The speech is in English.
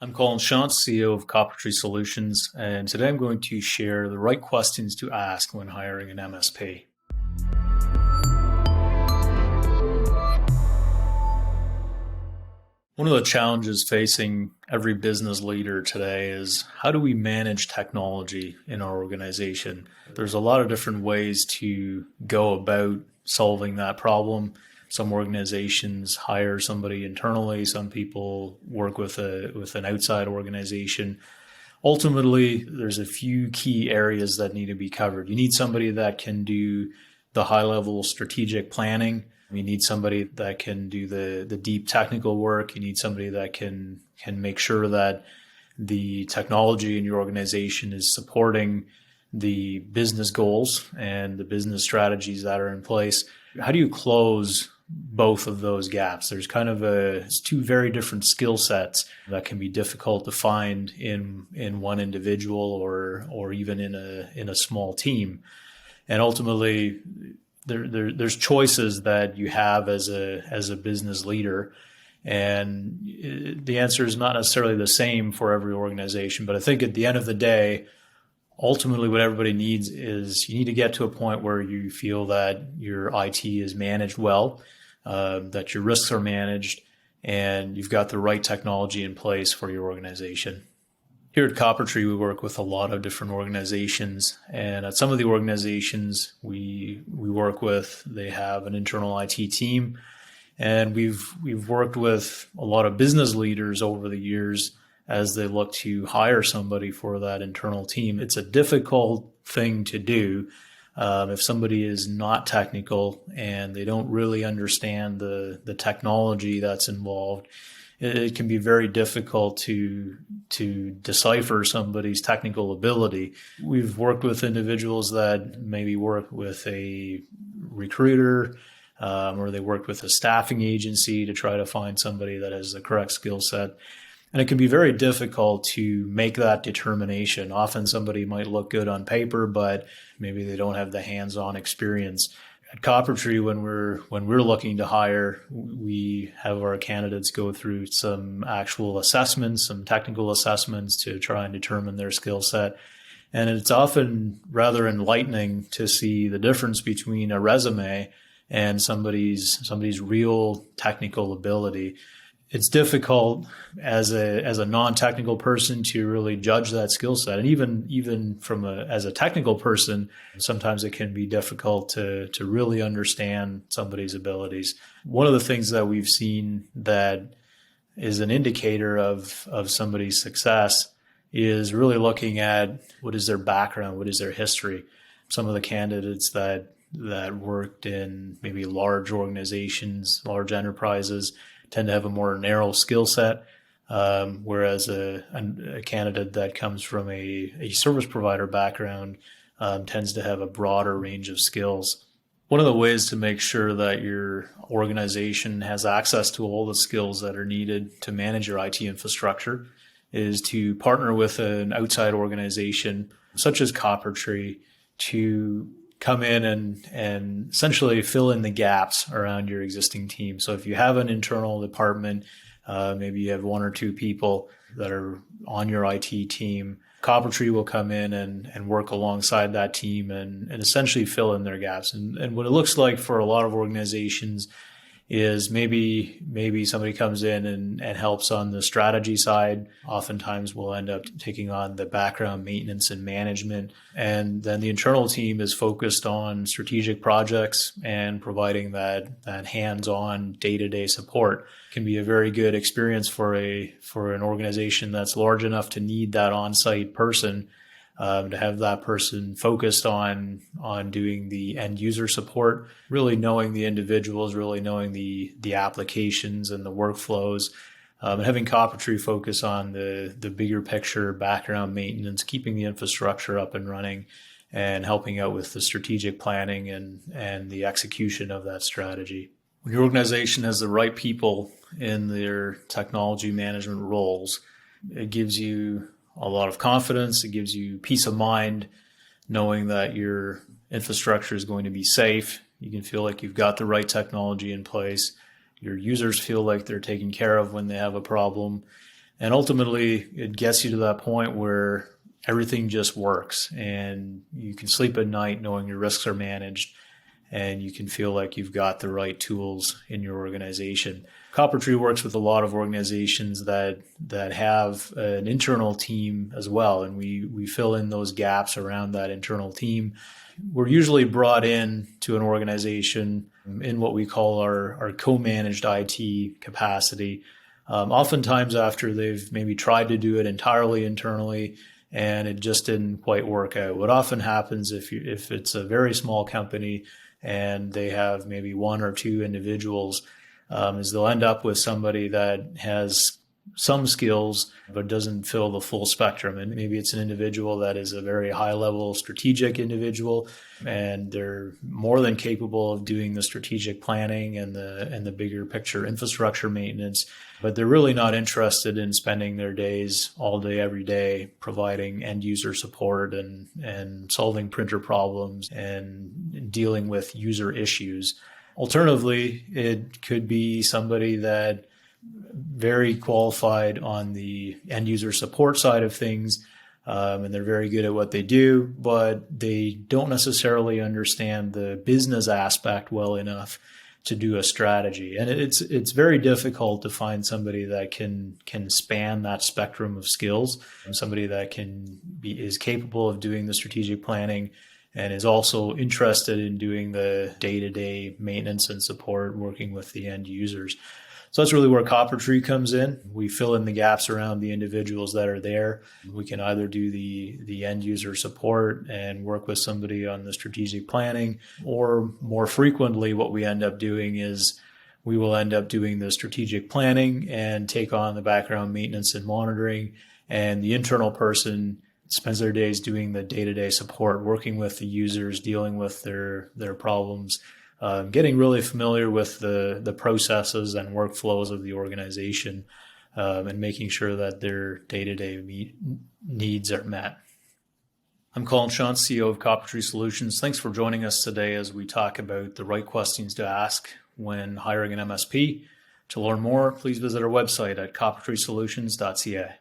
I'm Colin Shantz, CEO of Coppertree Solutions, and today I'm going to share the right questions to ask when hiring an MSP. One of the challenges facing every business leader today is how do we manage technology in our organization? There's a lot of different ways to go about solving that problem. Some organizations hire somebody internally. Some people work with an outside organization. Ultimately, there's a few key areas that need to be covered. You need somebody that can do the high-level strategic planning. You need somebody that can do the deep technical work. You need somebody that can make sure that the technology in your organization is supporting the business goals and the business strategies that are in place. How do you close both of those gaps? There's it's two very different skill sets that can be difficult to find in one individual or even in a small team. And ultimately, there's choices that you have as a business leader, and the answer is not necessarily the same for every organization. But I think at the end of the day, ultimately what everybody needs is you need to get to a point where you feel that your IT is managed well, that your risks are managed, and you've got the right technology in place for your organization. Here at Coppertree, we work with a lot of different organizations, and at some of the organizations we work with, they have an internal IT team, and we've worked with a lot of business leaders over the years as they look to hire somebody for that internal team. It's a difficult thing to do if somebody is not technical and they don't really understand the technology that's involved. It can be very difficult to decipher somebody's technical ability. We've worked with individuals that maybe work with a recruiter or they worked with a staffing agency to try to find somebody that has the correct skill set. And it can be very difficult to make that determination. Often somebody might look good on paper, but maybe they don't have the hands-on experience. At Coppertree, when we're looking to hire, we have our candidates go through some actual assessments, some technical assessments to try and determine their skill set. And it's often rather enlightening to see the difference between a resume and somebody's real technical ability. It's difficult as a non-technical person to really judge that skill set, and even as a technical person, sometimes it can be difficult to really understand somebody's abilities. One of the things that we've seen that is an indicator of somebody's success is really looking at what is their background, what is their history. Some of the candidates that worked in maybe large organizations, large enterprises, tend to have a more narrow skill set, whereas a candidate that comes from a service provider background tends to have a broader range of skills. One of the ways to make sure that your organization has access to all the skills that are needed to manage your IT infrastructure is to partner with an outside organization such as Coppertree to come in and essentially fill in the gaps around your existing team. So if you have an internal department, maybe you have one or two people that are on your IT team, Coppertree will come in and work alongside that team and essentially fill in their gaps. And what it looks like for a lot of organizations is maybe somebody comes in and helps on the strategy side. Oftentimes we'll end up taking on the background maintenance and management. And then the internal team is focused on strategic projects and providing that hands-on day-to-day support. Can be a very good experience for an organization that's large enough to need that on-site person, to have that person focused on doing the end user support, really knowing the individuals, really knowing the applications and the workflows, and having Coppertree focus on the bigger picture, background maintenance, keeping the infrastructure up and running, and helping out with the strategic planning and the execution of that strategy. When your organization has the right people in their technology management roles, it gives you a lot of confidence. It gives you peace of mind knowing that your infrastructure is going to be safe. You can feel like you've got the right technology in place. Your users feel like they're taken care of when they have a problem. And ultimately, it gets you to that point where everything just works and you can sleep at night knowing your risks are managed and you can feel like you've got the right tools in your organization. Copper Tree works with a lot of organizations that have an internal team as well, and we fill in those gaps around that internal team. We're usually brought in to an organization in what we call our co-managed IT capacity. Oftentimes after they've maybe tried to do it entirely internally and it just didn't quite work out. What often happens if it's a very small company and they have maybe one or two individuals, is they'll end up with somebody that has some skills but doesn't fill the full spectrum. And maybe it's an individual that is a very high level strategic individual and they're more than capable of doing the strategic planning and the bigger picture infrastructure maintenance, but they're really not interested in spending their days all day every day providing end user support and solving printer problems and dealing with user issues. Alternatively, it could be somebody that very qualified on the end user support side of things, and they're very good at what they do, but they don't necessarily understand the business aspect well enough to do a strategy. And it's very difficult to find somebody that can span that spectrum of skills, somebody that is capable of doing the strategic planning and is also interested in doing the day-to-day maintenance and support, working with the end users. So that's really where Copper Tree comes in. We fill in the gaps around the individuals that are there. We can either do the end user support and work with somebody on the strategic planning, or more frequently what we end up doing is we will end up doing the strategic planning and take on the background maintenance and monitoring, and the internal person spends their days doing the day-to-day support, working with the users, dealing with their problems, getting really familiar with the processes and workflows of the organization, and making sure that their day-to-day needs are met. I'm Colin Shantz, CEO of Copper Tree Solutions. Thanks for joining us today as we talk about the right questions to ask when hiring an MSP. To learn more, please visit our website at coppertreesolutions.ca.